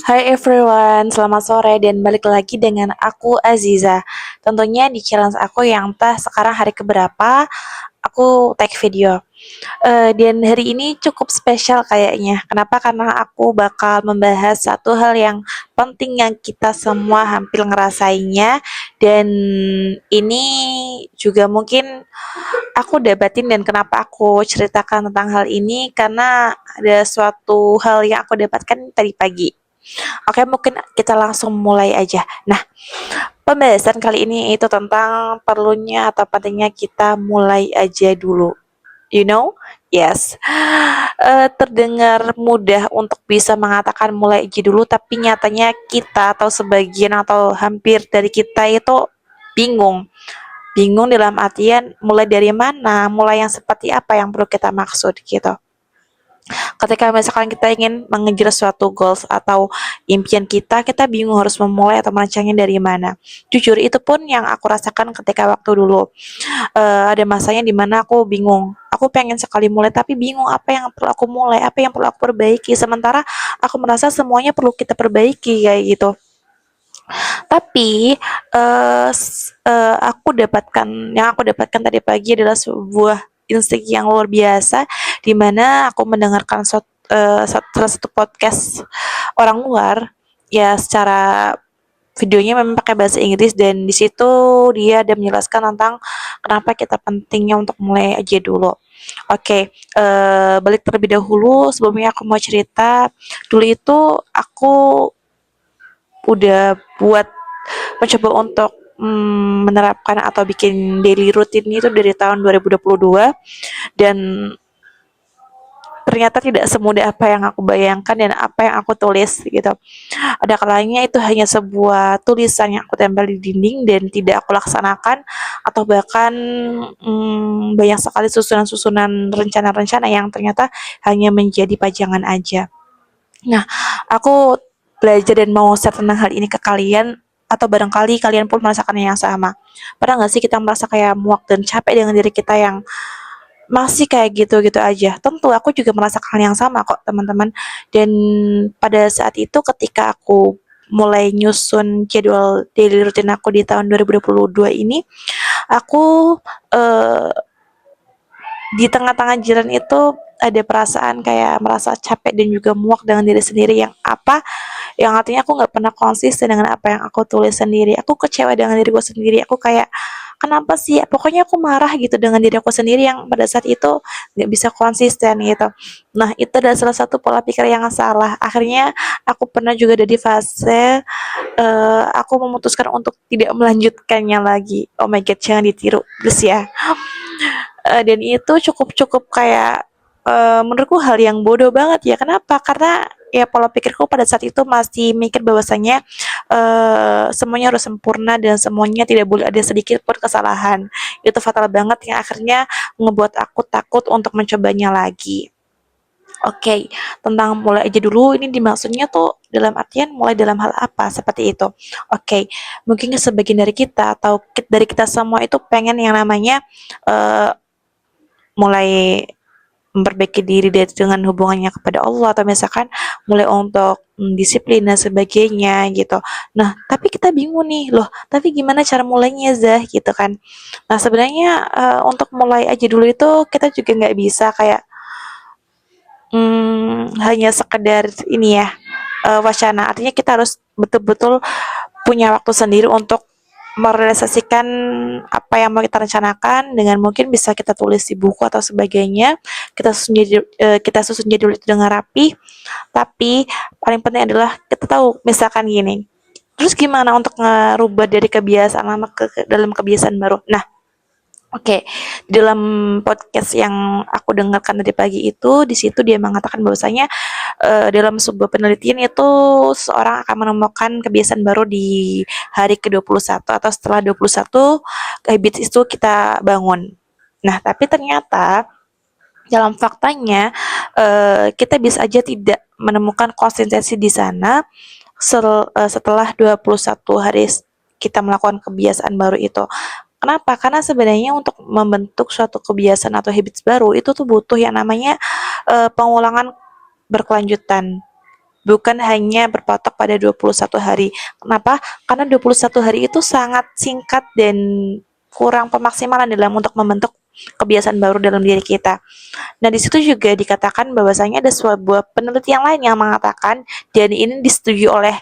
Hai everyone, selamat sore dan balik lagi dengan aku Aziza. Tentunya di challenge aku yang entah sekarang hari keberapa aku take video. Dan hari ini cukup spesial kayaknya. Kenapa? Karena aku bakal membahas satu hal yang penting yang kita semua hampir ngerasainnya, dan ini juga mungkin aku debatin, dan kenapa aku ceritakan tentang hal ini karena ada suatu hal yang aku dapatkan tadi pagi. Oke, mungkin kita langsung mulai aja. Nah, pembahasan kali ini itu tentang perlunya atau pentingnya kita mulai aja dulu. You know? Yes. Terdengar mudah untuk bisa mengatakan mulai aja dulu, tapi nyatanya kita atau sebagian atau hampir dari kita itu bingung. Bingung dalam artian mulai dari mana, mulai yang seperti apa yang perlu kita maksud gitu. Ketika misalkan kita ingin mengejar suatu goals atau impian kita, kita bingung harus memulai atau merancangnya dari mana. Jujur itu pun yang aku rasakan ketika waktu dulu. Ada masanya di mana aku bingung. Aku pengen sekali mulai tapi bingung apa yang perlu aku mulai, apa yang perlu aku perbaiki. Sementara aku merasa semuanya perlu kita perbaiki kayak gitu. Tapi yang aku dapatkan tadi pagi adalah sebuah insting yang luar biasa, di mana aku mendengarkan salah satu podcast orang luar, ya secara videonya memang pakai bahasa Inggris, dan di situ dia ada menjelaskan tentang kenapa kita pentingnya untuk mulai aja dulu. Oke, balik terlebih dahulu sebelumnya aku mau cerita. Dulu itu aku udah buat mencoba untuk menerapkan atau bikin daily routine itu dari tahun 2022, dan ternyata tidak semudah apa yang aku bayangkan dan apa yang aku tulis gitu. Ada kalanya itu hanya sebuah tulisan yang aku tempel di dinding dan tidak aku laksanakan, atau bahkan banyak sekali susunan-susunan rencana-rencana yang ternyata hanya menjadi pajangan aja. Nah, aku belajar dan mau share tentang hal ini ke kalian, atau barangkali kalian pun merasakan yang sama. Pernah nggak sih kita merasa kayak muak dan capek dengan diri kita yang masih kayak gitu-gitu aja? Tentu aku juga merasakan yang sama kok teman-teman. Dan pada saat itu ketika aku mulai nyusun jadwal daily rutin aku di tahun 2022 ini, aku eh, di tengah-tengah jalan itu ada perasaan kayak merasa capek dan juga muak dengan diri sendiri, yang artinya aku nggak pernah konsisten dengan apa yang aku tulis sendiri. Aku kecewa dengan diriku sendiri. Aku kayak kenapa sih? Pokoknya aku marah gitu dengan diri aku sendiri yang pada saat itu nggak bisa konsisten gitu. Nah, itu adalah salah satu pola pikir yang salah. Akhirnya aku pernah juga ada di fase aku memutuskan untuk tidak melanjutkannya lagi. Oh my god, jangan ditiru, guys ya. Dan itu cukup kayak menurutku hal yang bodoh banget ya. Kenapa? Karena ya pola pikirku pada saat itu masih mikir bahwasanya semuanya harus sempurna dan semuanya tidak boleh ada sedikit pun kesalahan. Itu fatal banget yang akhirnya ngebuat aku takut untuk mencobanya lagi. Oke, tentang mulai aja dulu ini dimaksudnya tuh dalam artian mulai dalam hal apa seperti itu. Oke, mungkin sebagian dari kita atau dari kita semua itu pengen yang namanya eh, mulai memperbaiki diri dengan hubungannya kepada Allah, atau misalkan mulai untuk disiplin dan sebagainya gitu. Nah, tapi kita bingung nih, loh, tapi gimana cara mulainya Zah gitu kan. Nah, sebenarnya untuk mulai aja dulu itu kita juga nggak bisa kayak hanya sekedar ini ya, wacana. Artinya kita harus betul-betul punya waktu sendiri untuk merealisasikan apa yang mau kita rencanakan, dengan mungkin bisa kita tulis di buku atau sebagainya. Kita susun jadwal itu dengan rapi. Tapi paling penting adalah kita tahu misalkan gini. Terus gimana untuk ngerubah dari kebiasaan lama ke dalam kebiasaan baru? Nah, oke, di dalam podcast yang aku dengarkan tadi pagi itu, di situ dia mengatakan bahwasanya dalam sebuah penelitian itu seorang akan menemukan kebiasaan baru di hari ke-21 atau setelah 21 habits itu kita bangun. Nah, tapi ternyata dalam faktanya kita bisa aja tidak menemukan konsistensi di sana setelah 21 hari kita melakukan kebiasaan baru itu. Kenapa? Karena sebenarnya untuk membentuk suatu kebiasaan atau habits baru itu tuh butuh yang namanya pengulangan berkelanjutan. bukan hanya berpatok pada 21 hari. Kenapa? Karena 21 hari itu sangat singkat dan kurang pemaksimalan dalam untuk membentuk kebiasaan baru dalam diri kita. Nah, di situ juga dikatakan bahwasanya ada sebuah penelitian lain yang mengatakan, dan ini disetujui oleh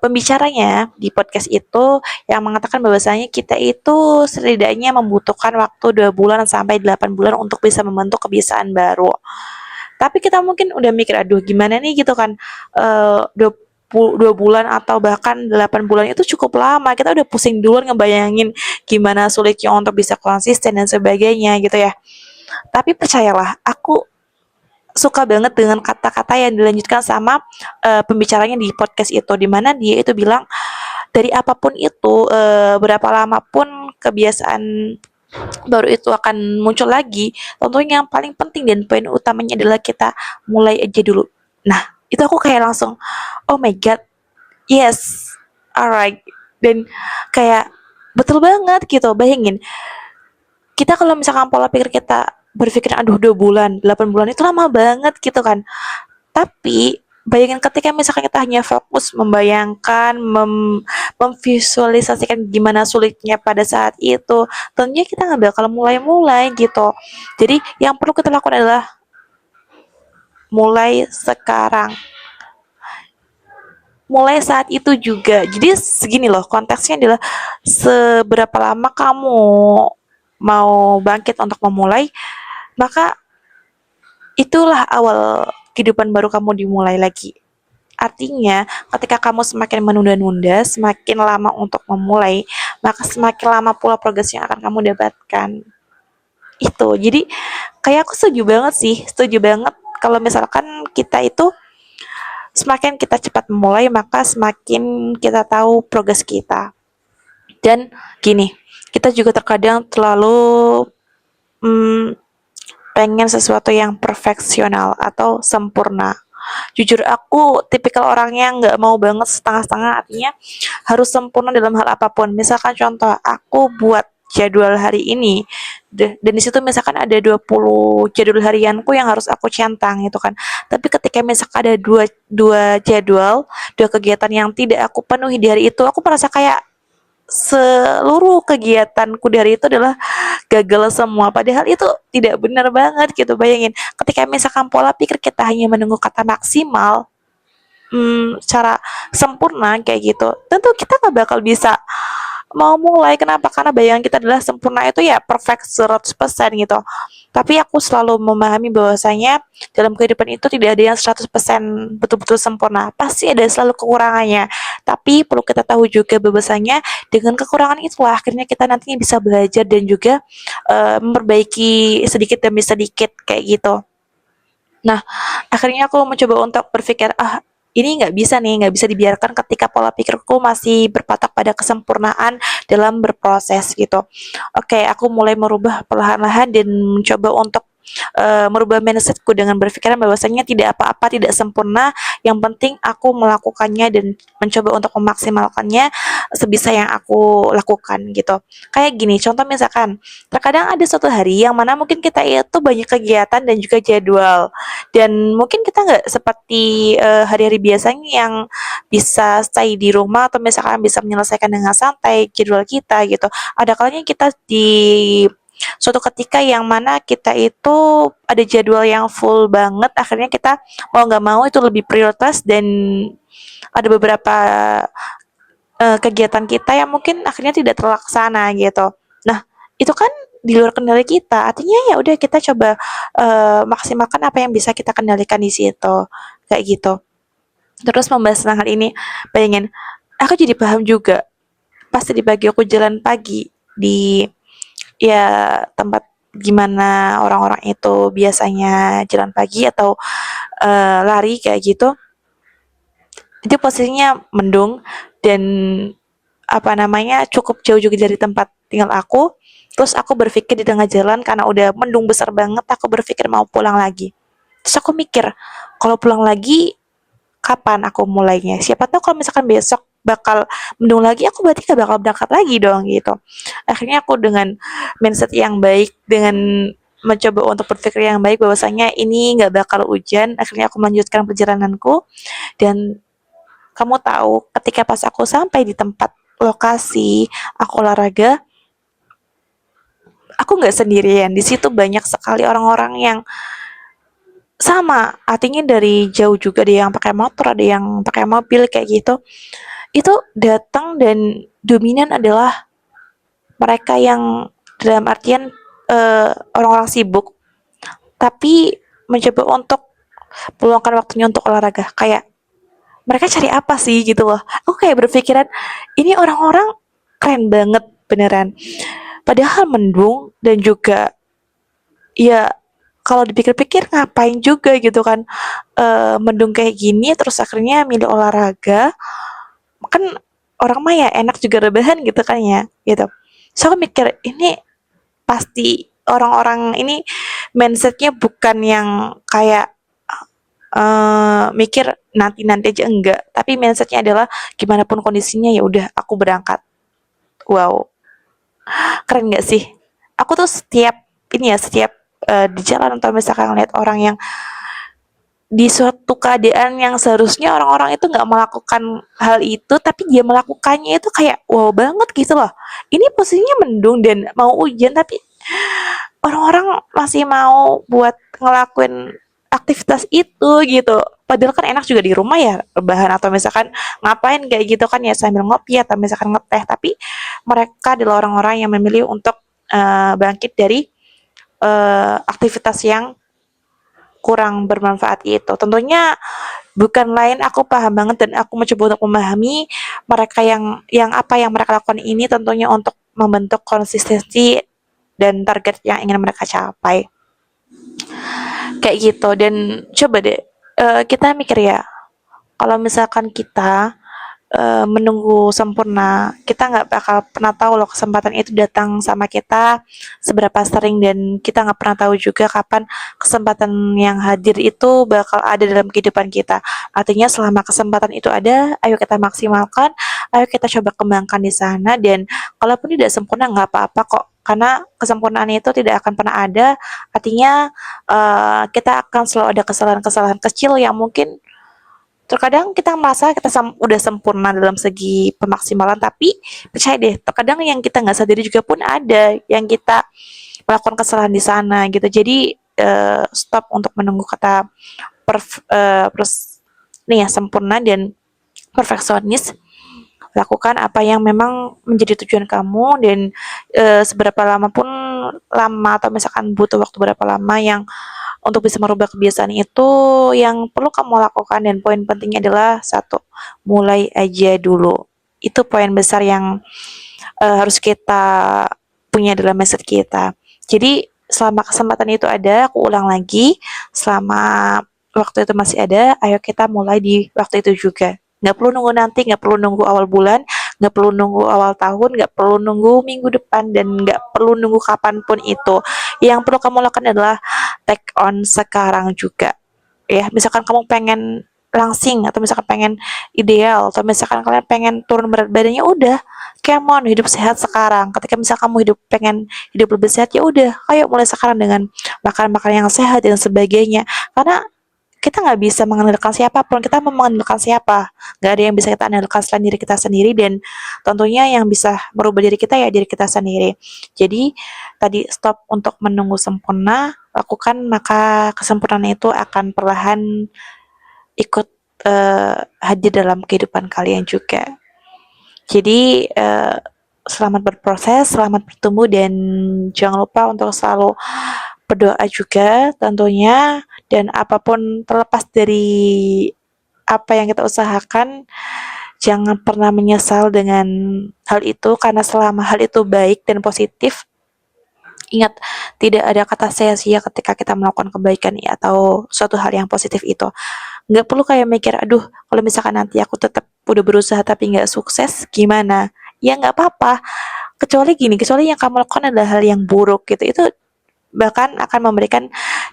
pembicaranya di podcast itu, yang mengatakan bahwasanya kita itu setidaknya membutuhkan waktu 2 bulan sampai 8 bulan untuk bisa membentuk kebiasaan baru. Tapi kita mungkin udah mikir, aduh gimana nih gitu kan, 2 bulan atau bahkan 8 bulan itu cukup lama. Kita udah pusing duluan ngebayangin gimana sulitnya untuk bisa konsisten dan sebagainya gitu ya. Tapi percayalah, aku suka banget dengan kata-kata yang dilanjutkan sama pembicaranya di podcast itu, di mana dia itu bilang dari apapun itu, berapa lama pun kebiasaan baru itu akan muncul lagi. Tentunya yang paling penting dan poin utamanya adalah kita mulai aja dulu. Nah, itu aku kayak langsung, oh my god, yes, alright. Dan kayak betul banget gitu. Bayangin, kita kalau misalkan pola pikir kita berpikir, aduh 2 bulan, 8 bulan itu lama banget gitu kan. Tapi bayangin ketika misalkan kita hanya fokus membayangkan, memvisualisasikan gimana sulitnya pada saat itu, tentunya kita nggak bakal mulai-mulai gitu. Jadi yang perlu kita lakukan adalah mulai sekarang, mulai saat itu juga. Jadi segini loh, konteksnya adalah seberapa lama kamu mau bangkit untuk memulai, maka itulah awal kehidupan baru kamu dimulai lagi. Artinya, ketika kamu semakin menunda-nunda, semakin lama untuk memulai, maka semakin lama pula progres yang akan kamu dapatkan. Itu. Jadi, kayak aku setuju banget sih, setuju banget kalau misalkan kita itu semakin kita cepat memulai, maka semakin kita tahu progres kita. Dan gini, kita juga terkadang terlalu hmm, pengen sesuatu yang perfeksional atau sempurna. Jujur aku tipikal orang yang nggak mau banget setengah-setengah, artinya harus sempurna dalam hal apapun. Misalkan contoh, aku buat jadwal hari ini dan di situ misalkan ada 20 jadwal harianku yang harus aku centang gitu kan. Tapi ketika misalkan ada dua, dua jadwal, dua kegiatan yang tidak aku penuhi di hari itu, aku merasa kayak seluruh kegiatanku dari itu adalah gagal semua, padahal itu tidak benar banget gitu. Bayangin ketika misalkan pola pikir kita hanya menunggu kata maksimal, secara sempurna kayak gitu, tentu kita nggak bakal bisa mau mulai. Kenapa? Karena bayangan kita adalah sempurna itu ya perfect 100% gitu. Tapi aku selalu memahami bahwasanya dalam kehidupan itu tidak ada yang 100% betul-betul sempurna. Pasti ada selalu kekurangannya. Tapi perlu kita tahu juga bahwasanya dengan kekurangan itulah akhirnya kita nantinya bisa belajar dan juga memperbaiki sedikit demi sedikit kayak gitu. Nah, akhirnya aku mencoba untuk berpikir, ah ini nggak bisa nih, nggak bisa dibiarkan ketika pola pikirku masih berpatok pada kesempurnaan dalam berproses gitu. Oke, aku mulai merubah perlahan-lahan dan mencoba untuk merubah mindsetku dengan berpikiran bahwasanya tidak apa-apa, tidak sempurna. Yang penting aku melakukannya dan mencoba untuk memaksimalkannya sebisa yang aku lakukan gitu. Kayak gini, contoh misalkan, terkadang ada suatu hari yang mana mungkin kita itu banyak kegiatan dan juga jadwal, dan mungkin kita nggak seperti hari-hari biasanya yang bisa stay di rumah atau misalkan bisa menyelesaikan dengan santai jadwal kita gitu. Ada kalanya kita di suatu ketika yang mana kita itu ada jadwal yang full banget, akhirnya kita mau nggak mau itu lebih prioritas, dan ada beberapa kegiatan kita yang mungkin akhirnya tidak terlaksana gitu. Nah, itu kan di luar kendali kita. Artinya ya udah kita coba maksimalkan apa yang bisa kita kendalikan di situ. Kayak gitu. Terus membahas tentang hal ini, bayangin, aku jadi paham juga. Pasti di pagi aku jalan pagi di ya tempat gimana orang-orang itu biasanya jalan pagi atau lari kayak gitu. Itu posisinya mendung dan apa namanya cukup jauh juga dari tempat tinggal aku. Terus aku berpikir di tengah jalan karena udah mendung besar banget, aku berpikir mau pulang lagi. Terus aku mikir, kalau pulang lagi kapan aku mulainya? Siapa tahu kalau misalkan besok bakal mendung lagi, aku berarti gak bakal berangkat lagi dong gitu. Akhirnya aku dengan mindset yang baik, dengan mencoba untuk berpikir yang baik bahwasanya ini nggak bakal hujan. Akhirnya aku melanjutkan perjalananku dan kamu tahu ketika pas aku sampai di tempat lokasi aku olahraga, aku nggak sendirian. Di situ banyak sekali orang-orang yang sama, artinya dari jauh juga ada yang pakai motor, ada yang pakai mobil kayak gitu. Itu datang dan dominan adalah mereka yang dalam artian orang-orang sibuk tapi mencoba untuk meluangkan waktunya untuk olahraga. Kayak mereka cari apa sih gitu loh. Aku kayak berpikiran ini orang-orang keren banget beneran. Padahal mendung dan juga ya kalau dipikir-pikir ngapain juga gitu kan mendung kayak gini terus akhirnya milih olahraga kan orang mah ya enak juga rebahan gitu kan ya gitu. So aku mikir ini pasti orang-orang ini mindsetnya bukan yang kayak mikir nanti-nanti aja enggak, tapi mindsetnya adalah gimana pun kondisinya ya udah aku berangkat. Wow, keren nggak sih? Aku tuh setiap ini ya setiap di jalan atau misalkan ngeliat orang yang di suatu keadaan yang seharusnya orang-orang itu nggak melakukan hal itu, tapi dia melakukannya itu kayak wow banget gitu loh. Ini posisinya mendung dan mau hujan, tapi orang-orang masih mau buat ngelakuin aktivitas itu gitu. Padahal kan enak juga di rumah ya rebahan atau misalkan ngapain kayak gitu kan ya sambil ngopi atau misalkan ngeteh. Tapi mereka adalah orang-orang yang memilih untuk bangkit dari aktivitas yang kurang bermanfaat itu. Tentunya bukan lain aku paham banget dan aku mencoba untuk memahami mereka yang apa yang mereka lakukan ini tentunya untuk membentuk konsistensi dan target yang ingin mereka capai kayak gitu dan coba deh kita mikir ya kalau misalkan kita menunggu sempurna kita nggak bakal pernah tahu loh kesempatan itu datang sama kita seberapa sering dan kita nggak pernah tahu juga kapan kesempatan yang hadir itu bakal ada dalam kehidupan kita artinya selama kesempatan itu ada ayo kita maksimalkan ayo kita coba kembangkan di sana dan kalaupun tidak sempurna nggak apa-apa kok karena kesempurnaan itu tidak akan pernah ada artinya kita akan selalu ada kesalahan-kesalahan kecil yang mungkin terkadang kita merasa kita udah sempurna dalam segi pemaksimalan tapi percaya deh terkadang yang kita nggak sadari juga pun ada yang kita melakukan kesalahan di sana gitu jadi stop untuk menunggu kata nih ya sempurna dan perfeksionis lakukan apa yang memang menjadi tujuan kamu dan seberapa lama pun lama atau misalkan butuh waktu berapa lama yang untuk bisa merubah kebiasaan itu yang perlu kamu lakukan dan poin pentingnya adalah satu, mulai aja dulu. Itu poin besar yang harus kita punya dalam mindset kita. Jadi selama kesempatan itu ada, aku ulang lagi, selama waktu itu masih ada, ayo kita mulai di waktu itu juga. Nggak perlu nunggu nanti, nggak perlu nunggu awal bulan, nggak perlu nunggu awal tahun, nggak perlu nunggu minggu depan, dan nggak perlu nunggu kapanpun itu. Yang perlu kamu lakukan adalah take on sekarang juga. Ya, misalkan kamu pengen langsing atau misalkan pengen ideal atau misalkan kalian pengen turun berat badannya udah come on hidup sehat sekarang ketika misal kamu pengen hidup lebih sehat ya udah ayo mulai sekarang dengan makan makanan yang sehat dan sebagainya karena kita nggak bisa mengandalkan siapapun kita mau mengandalkan siapa nggak ada yang bisa kita andalkan selain diri kita sendiri dan tentunya yang bisa merubah diri kita ya diri kita sendiri jadi tadi stop untuk menunggu sempurna lakukan maka kesempurnaan itu akan perlahan ikut hadir dalam kehidupan kalian juga jadi selamat berproses selamat bertumbuh dan jangan lupa untuk selalu berdoa juga tentunya dan apapun terlepas dari apa yang kita usahakan jangan pernah menyesal dengan hal itu karena selama hal itu baik dan positif ingat tidak ada kata sia-sia ketika kita melakukan kebaikan ya, atau suatu hal yang positif itu nggak perlu kayak mikir aduh kalau misalkan nanti aku tetap udah berusaha tapi nggak sukses gimana ya nggak apa-apa kecuali yang kamu lakukan adalah hal yang buruk gitu itu bahkan akan memberikan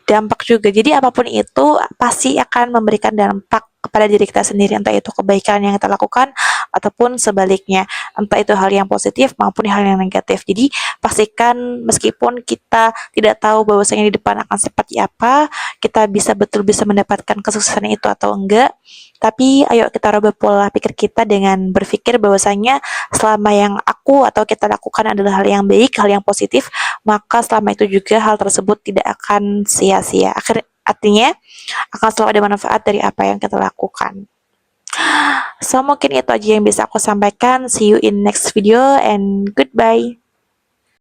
dampak juga. Jadi apapun itu pasti akan memberikan dampak kepada diri kita sendiri, entah itu kebaikan yang kita lakukan ataupun sebaliknya, entah itu hal yang positif maupun hal yang negatif. Jadi pastikan meskipun kita tidak tahu bahwasanya di depan akan seperti apa, kita bisa mendapatkan kesuksesan itu atau enggak, tapi ayo kita rubah pola pikir kita dengan berpikir bahwasanya selama yang aku atau kita lakukan adalah hal yang baik, hal yang positif, maka selama itu juga hal tersebut tidak akan sia-sia. Artinya akan selalu ada manfaat dari apa yang kita lakukan. So mungkin itu aja yang bisa aku sampaikan. See you in next video and goodbye.